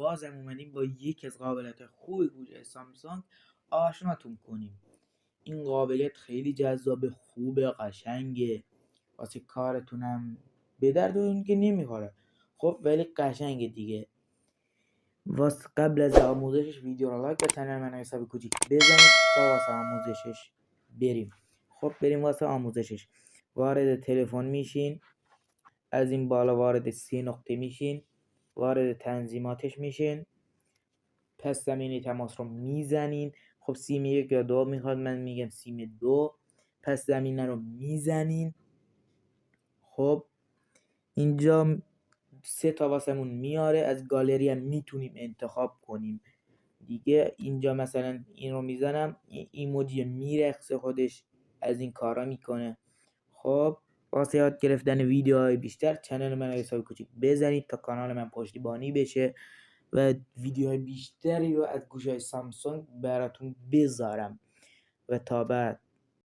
بازم اومدیم با یکی از قابلیت خوب گوشی سامسونگ آشناتون کنیم. این قابلیت خیلی جذاب، خوبه، قشنگه، واسه کارتونم به دردون که نمیخوره. خب ولی قشنگه دیگه. قبل از آموزشش ویدیو رو لایک به چنل من حساب کوچیک بزنید تا واسه آموزشش بریم. خب بریم واسه آموزشش. وارد تلفن میشین، از این بالا وارد 3 نقطه میشین، وارد تنظیماتش میشین، پس زمینه تماس رو میزنین. خب سیم 1 یا 2 میخواد، من میگم سیم 2. پس زمینه رو میزنین. خب اینجا 3 تا واسمون میاره، از گالری هم میتونیم انتخاب کنیم دیگه. اینجا مثلا این رو میزنم، ایموجی میرقصه خودش، از این کارا میکنه. خب واسه یاد گرفتن ویدیوهای بیشتر چنل من حساب کوچیک بزنید تا کانال من پشتیبانی بشه و ویدیوهای بیشتری رو از گوشی‌های سامسونگ براتون بذارم. و تا بعد.